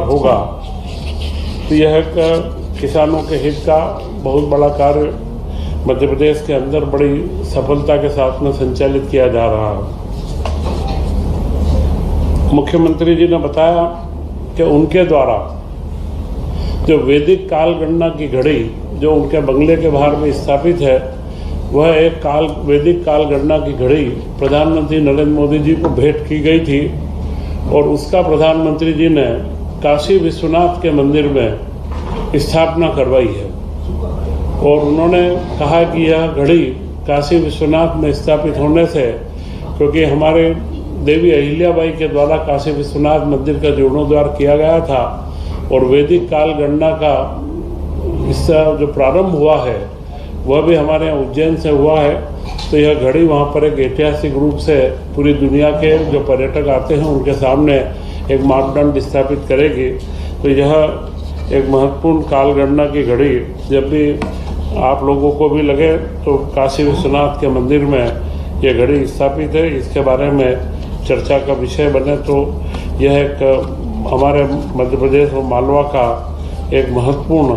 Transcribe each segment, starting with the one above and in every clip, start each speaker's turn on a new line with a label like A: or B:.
A: होगा तो यह किसानों के हित का बहुत बड़ा कार्य मध्य प्रदेश के अंदर बड़ी सफलता के साथ में संचालित किया जा रहा है। मुख्यमंत्री जी ने बताया कि उनके द्वारा जो वैदिक काल गणना की घड़ी जो उनके बंगले के बाहर में स्थापित है, वह एक वैदिक काल गणना की घड़ी प्रधानमंत्री नरेंद्र मोदी जी को भेंट की गई थी और उसका प्रधानमंत्री जी ने काशी विश्वनाथ के मंदिर में स्थापना करवाई है। और उन्होंने कहा कि यह घड़ी काशी विश्वनाथ में स्थापित होने से, क्योंकि हमारे देवी अहिल्याबाई के द्वारा काशी विश्वनाथ मंदिर का जीर्णोद्धार किया गया था और वैदिक काल गणना का इसका जो प्रारंभ हुआ है वह भी हमारे यहाँ उज्जैन से हुआ है, तो यह घड़ी वहाँ पर एक ऐतिहासिक रूप से पूरी दुनिया के जो पर्यटक आते हैं उनके सामने एक मापदंड स्थापित करेगी। तो यह एक महत्वपूर्ण काल गणना की घड़ी जब भी आप लोगों को भी लगे तो काशी विश्वनाथ के मंदिर में यह घड़ी स्थापित है, इसके बारे में चर्चा का विषय बने तो यह एक हमारे मध्य प्रदेश और मालवा का एक महत्वपूर्ण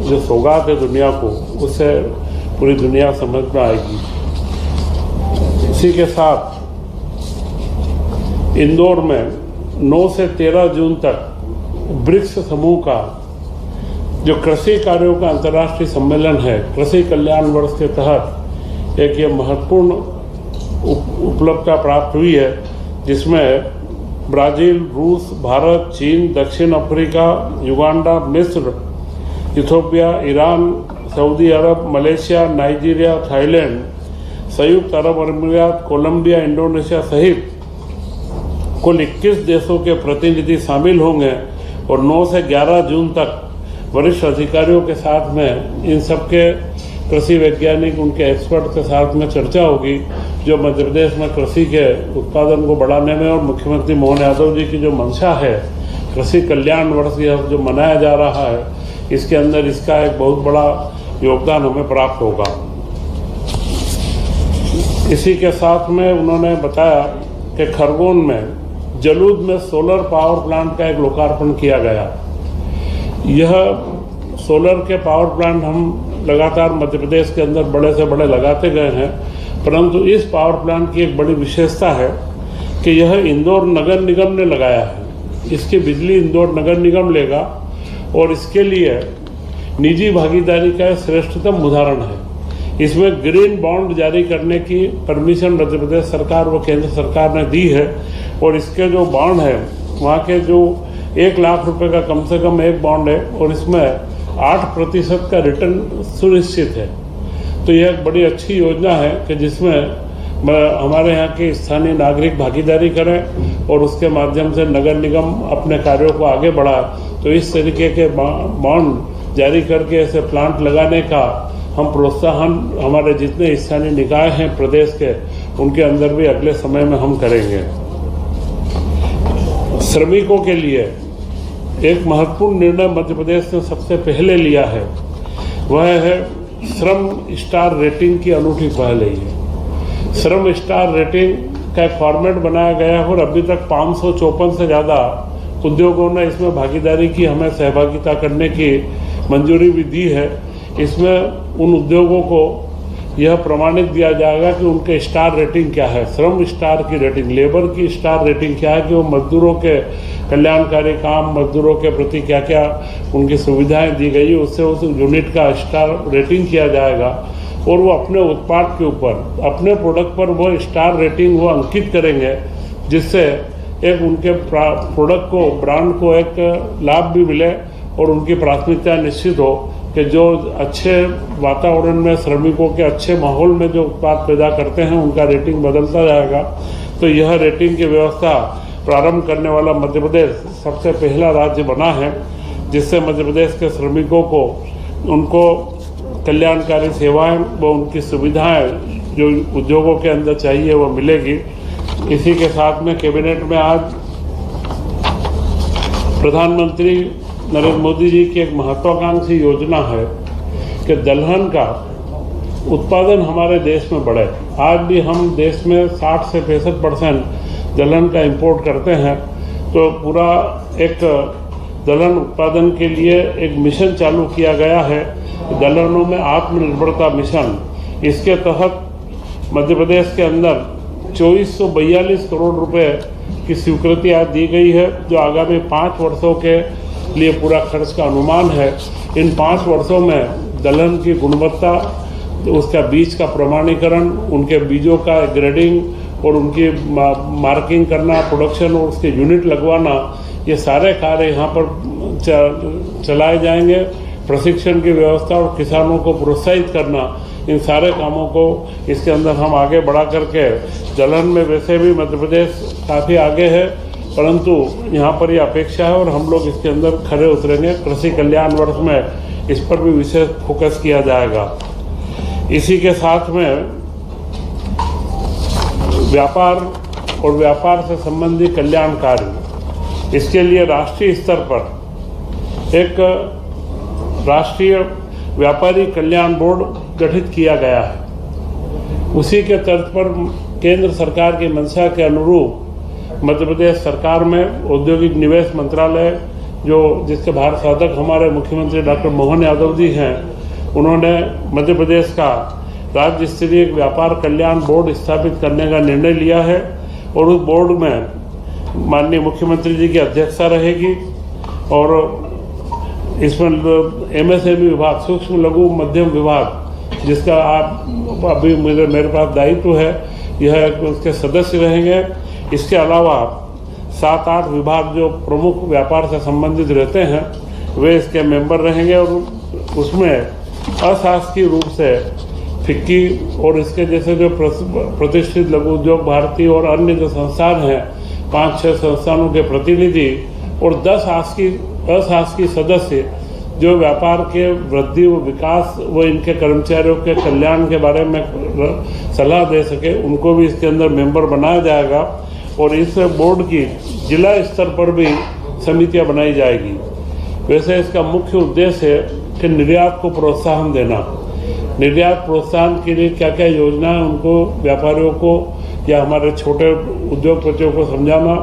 A: जो सौगात है दुनिया को, उससे पूरी दुनिया समझ में आएगी। इसी के साथ इंदौर में 9 से 13 जून तक ब्रिक्स समूह का जो कृषि कार्यों का अंतर्राष्ट्रीय सम्मेलन है, कृषि कल्याण वर्ष के तहत एक ये महत्वपूर्ण उपलब्धता प्राप्त हुई है, जिसमें ब्राज़ील, रूस, भारत, चीन, दक्षिण अफ्रीका, युगांडा, मिस्र, इथियोपिया, ईरान, सऊदी अरब, मलेशिया, नाइजीरिया, थाईलैंड, संयुक्त अरब अमीरात, कोलंबिया, इंडोनेशिया सहित कुल 21 देशों के प्रतिनिधि शामिल होंगे और 9 से 11 जून तक वरिष्ठ अधिकारियों के साथ में इन सबके कृषि वैज्ञानिक, उनके एक्सपर्ट के साथ में चर्चा होगी, जो मध्य प्रदेश में कृषि के उत्पादन को बढ़ाने में और मुख्यमंत्री मोहन यादव जी की जो मंशा है कृषि कल्याण वर्ष यह जो मनाया जा रहा है, इसके अंदर इसका एक बहुत बड़ा योगदान हमें प्राप्त होगा। इसी के साथ में उन्होंने बताया कि खरगोन में जलूद में सोलर पावर प्लांट का एक लोकार्पण किया गया। यह सोलर के पावर प्लांट हम लगातार मध्य प्रदेश के अंदर बड़े से बड़े लगाते गए हैं, परंतु इस पावर प्लांट की एक बड़ी विशेषता है कि यह इंदौर नगर निगम ने लगाया है। इसकी बिजली इंदौर नगर निगम लेगा और इसके लिए निजी भागीदारी का श्रेष्ठतम उदाहरण है। इसमें ग्रीन बॉन्ड जारी करने की परमिशन मध्य प्रदेश सरकार व केंद्र सरकार ने दी है और इसके जो बॉन्ड है वहाँ के जो 1 लाख रुपए का कम से कम एक बॉन्ड है और इसमें 8% का रिटर्न सुनिश्चित है। तो यह एक बड़ी अच्छी योजना है कि जिसमें हमारे यहाँ के स्थानीय नागरिक भागीदारी करें और उसके माध्यम से नगर निगम अपने कार्यों को आगे बढ़ाए। तो इस तरीके के बॉन्ड जारी करके ऐसे प्लांट लगाने का हम प्रोत्साहन हमारे जितने स्थानीय निकाय हैं प्रदेश के, उनके अंदर भी अगले समय में हम करेंगे। श्रमिकों के लिए एक महत्वपूर्ण निर्णय मध्य प्रदेश ने सबसे पहले लिया है, वह है श्रम स्टार रेटिंग की अनूठी पहल है। श्रम स्टार रेटिंग का एक फॉर्मेट बनाया गया है और अभी तक 554 से ज़्यादा उद्योगों ने इसमें भागीदारी की, हमें सहभागिता करने की मंजूरी भी दी है। इसमें उन उद्योगों को यह प्रमाणित दिया जाएगा कि उनके स्टार रेटिंग क्या है, श्रम स्टार की रेटिंग, लेबर की स्टार रेटिंग क्या है, कि वो मजदूरों के कल्याणकारी काम, मजदूरों के प्रति क्या क्या उनकी सुविधाएं दी गई, उससे उस यूनिट का स्टार रेटिंग किया जाएगा और वो अपने उत्पाद के ऊपर, अपने प्रोडक्ट पर वो स्टार रेटिंग वो अंकित करेंगे, जिससे एक उनके प्रोडक्ट को, ब्रांड को एक लाभ भी मिले और उनकी प्राथमिकता निश्चित हो कि जो अच्छे वातावरण में, श्रमिकों के अच्छे माहौल में जो उत्पाद पैदा करते हैं उनका रेटिंग बदलता जाएगा। तो यह रेटिंग की व्यवस्था प्रारंभ करने वाला मध्य प्रदेश सबसे पहला राज्य बना है, जिससे मध्य प्रदेश के श्रमिकों को उनको कल्याणकारी सेवाएं व उनकी सुविधाएं जो उद्योगों के अंदर चाहिए वो मिलेगी। इसी के साथ में कैबिनेट में आज प्रधानमंत्री नरेंद्र मोदी जी की एक महत्वाकांक्षी योजना है कि दलहन का उत्पादन हमारे देश में बढ़े। आज भी हम देश में 60 से 65% दलहन का इंपोर्ट करते हैं, तो पूरा एक दलहन उत्पादन के लिए एक मिशन चालू किया गया है, दलहनों में आत्मनिर्भरता मिशन। इसके तहत मध्य प्रदेश के अंदर 2442 करोड़ रुपए की स्वीकृति आज दी गई है, जो आगामी 5 वर्षों के लिए पूरा खर्च का अनुमान है। इन 5 वर्षों में दलहन की गुणवत्ता, उसका बीज का प्रमाणीकरण, उनके बीजों का ग्रेडिंग और उनकी मार्किंग करना, प्रोडक्शन और उसके यूनिट लगवाना, ये सारे कार्य यहाँ पर चलाए जाएंगे। प्रशिक्षण की व्यवस्था और किसानों को प्रोत्साहित करना, इन सारे कामों को इसके अंदर हम आगे बढ़ा करके, दलहन में वैसे भी मध्य प्रदेश काफ़ी आगे है, परंतु यहाँ पर ये अपेक्षा है और हम लोग इसके अंदर खरे उतरेंगे। कृषि कल्याण वर्ष में इस पर भी विशेष फोकस किया जाएगा। इसी के साथ में व्यापार और व्यापार से संबंधित कल्याण कार्य, इसके लिए राष्ट्रीय स्तर पर एक राष्ट्रीय व्यापारी कल्याण बोर्ड गठित किया गया है। उसी के तर्ज पर केंद्र सरकार की मंशा के अनुरूप मध्य प्रदेश सरकार में औद्योगिक निवेश मंत्रालय, जो जिसके भारत साधक हमारे मुख्यमंत्री डॉक्टर मोहन यादव जी हैं, उन्होंने मध्य प्रदेश का राज्य स्तरीय व्यापार कल्याण बोर्ड स्थापित करने का निर्णय लिया है और उस बोर्ड में माननीय मुख्यमंत्री जी की अध्यक्षता रहेगी और इसमें MSME विभाग, सूक्ष्म लघु मध्यम विभाग, जिसका आप अभी मेरे पास दायित्व है, यह उसके सदस्य रहेंगे। इसके अलावा 7-8 विभाग जो प्रमुख व्यापार से संबंधित रहते हैं, वे इसके मेंबर रहेंगे और उसमें अशासकीय रूप से फिक्की और इसके जैसे जो प्रतिष्ठित लघु उद्योग भारती और अन्य जो संस्थान हैं, 5-6 संस्थानों के प्रतिनिधि और 10 अशासकीय सदस्य जो व्यापार के वृद्धि व विकास व इनके कर्मचारियों के कल्याण के बारे में सलाह दे सके, उनको भी इसके अंदर मेंबर बनाया जाएगा और इस बोर्ड की जिला स्तर पर भी समितियां बनाई जाएगी। वैसे इसका मुख्य उद्देश्य है कि निर्यात को प्रोत्साहन देना। निर्यात प्रोत्साहन के लिए क्या क्या योजनाएं उनको, व्यापारियों को या हमारे छोटे उद्योगपतियों को समझाना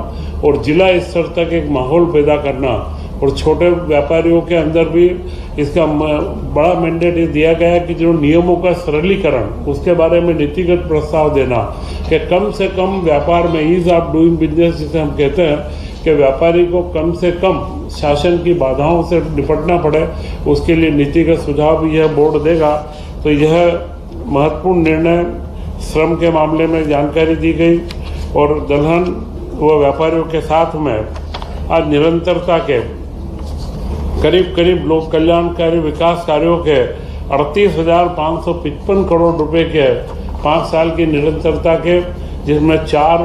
A: और जिला स्तर तक एक माहौल पैदा करना और छोटे व्यापारियों के अंदर भी इसका बड़ा मैंडेट दिया गया है कि जो नियमों का सरलीकरण, उसके बारे में नीतिगत प्रस्ताव देना कि कम से कम व्यापार में ईज ऑफ डूइंग बिजनेस जिसे हम कहते हैं कि व्यापारी को कम से कम शासन की बाधाओं से निपटना पड़े, उसके लिए नीतिगत सुझाव भी यह बोर्ड देगा। तो यह महत्वपूर्ण निर्णय श्रम के मामले में जानकारी दी गई और दलहन व व्यापारियों के साथ में आज निरंतरता के करीब लोक कल्याणकारी विकास कार्यों के 38,555 करोड़ रुपए के 5 साल की निरंतरता के, जिसमें 4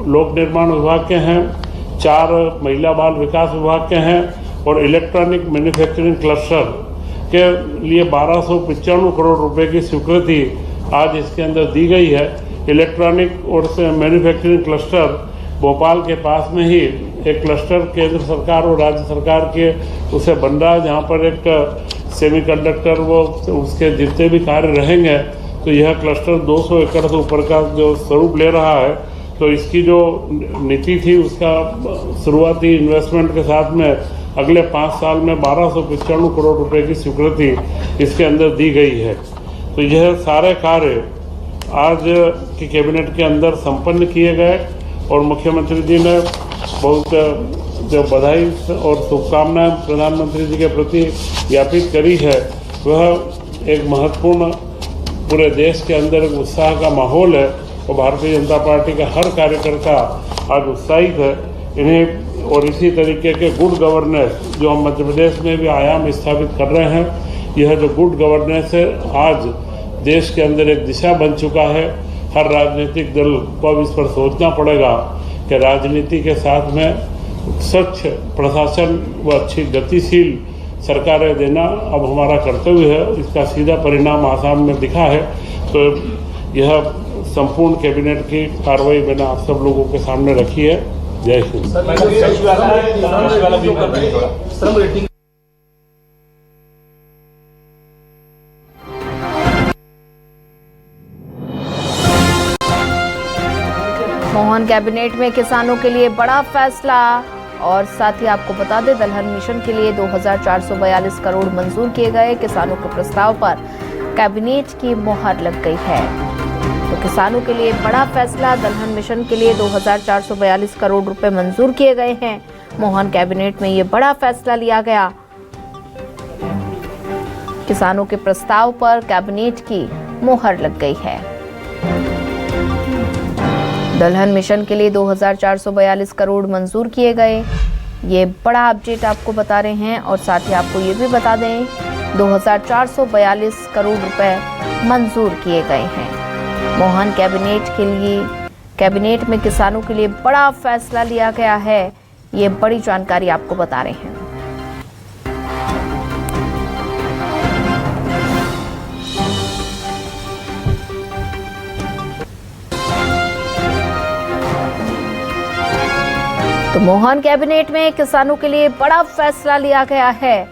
A: लोक निर्माण विभाग के हैं, 4 महिला बाल विकास विभाग के हैं और इलेक्ट्रॉनिक मैन्युफैक्चरिंग क्लस्टर के लिए 1295 करोड़ रुपए की स्वीकृति आज इसके अंदर दी गई है। इलेक्ट्रॉनिक और मैन्युफैक्चरिंग क्लस्टर भोपाल के पास में ही एक क्लस्टर केंद्र सरकार और राज्य सरकार के उसे बन रहा है, जहाँ पर एक सेमीकंडक्टर वो उसके जितने भी कार्य रहेंगे, तो यह क्लस्टर 200 एकड़ से ऊपर का जो स्वरूप ले रहा है। तो इसकी जो नीति थी, उसका शुरुआती इन्वेस्टमेंट के साथ में अगले 5 साल में 1295 करोड़ रुपए की स्वीकृति इसके अंदर दी गई है। तो यह सारे कार्य आज की कैबिनेट के अंदर संपन्न किए गए और मुख्यमंत्री जी ने बहुत जो बधाई और शुभकामनाएं प्रधानमंत्री जी के प्रति ज्ञापित करी है, वह एक महत्वपूर्ण पूरे देश के अंदर एक उत्साह का माहौल है और भारतीय जनता पार्टी का हर कार्यकर्ता आज उत्साहित है इन्हें। और इसी तरीके के गुड गवर्नेंस जो हम मध्य प्रदेश में भी आयाम स्थापित कर रहे हैं, यह जो गुड गवर्नेंस है आज देश के अंदर एक दिशा बन चुका है। हर राजनीतिक दल को अब इस पर सोचना पड़ेगा कि राजनीति के साथ में स्वच्छ प्रशासन व अच्छी गतिशील सरकारें देना अब हमारा कर्तव्य है। इसका सीधा परिणाम आसाम में दिखा है। तो यह संपूर्ण कैबिनेट की कार्रवाई मैंने आप सब लोगों के सामने रखी है। जय हिंद।
B: मोहन कैबिनेट में किसानों के लिए बड़ा फैसला और साथ ही आपको बता दें दलहन मिशन के लिए 2442 करोड़ मंजूर किए गए। किसानों के प्रस्ताव पर कैबिनेट की मोहर लग गई है। तो किसानों के लिए बड़ा फैसला, दलहन मिशन के लिए 2442 करोड़ रुपए मंजूर किए गए हैं। मोहन कैबिनेट में ये बड़ा फैसला लिया गया। किसानों के प्रस्ताव पर कैबिनेट की मोहर लग गई है। दलहन मिशन के लिए 2442 करोड़ मंजूर किए गए। ये बड़ा अपडेट आपको बता रहे हैं और साथ ही आपको ये भी बता दें 2442 करोड़ रुपए मंजूर किए गए हैं। मोहन कैबिनेट में किसानों के लिए बड़ा फैसला लिया गया है। ये बड़ी जानकारी आपको बता रहे हैं। तो मोहन कैबिनेट में किसानों के लिए बड़ा फैसला लिया गया है।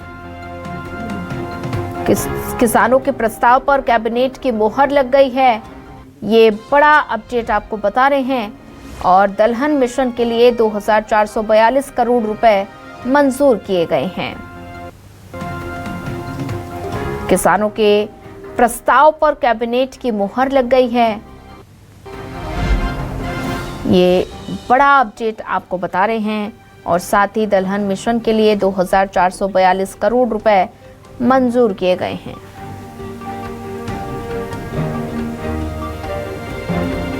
B: किसानों के प्रस्ताव पर कैबिनेट की मोहर लग गई है। ये बड़ा अपडेट आपको बता रहे हैं। और दलहन मिशन के लिए 2442 करोड़ रुपए मंजूर किए गए हैं। किसानों के प्रस्ताव पर कैबिनेट की मोहर लग गई है। ये बड़ा अपडेट आपको बता रहे हैं और साथ ही दलहन मिशन के लिए 2442 करोड़ रुपए मंजूर किए गए हैं।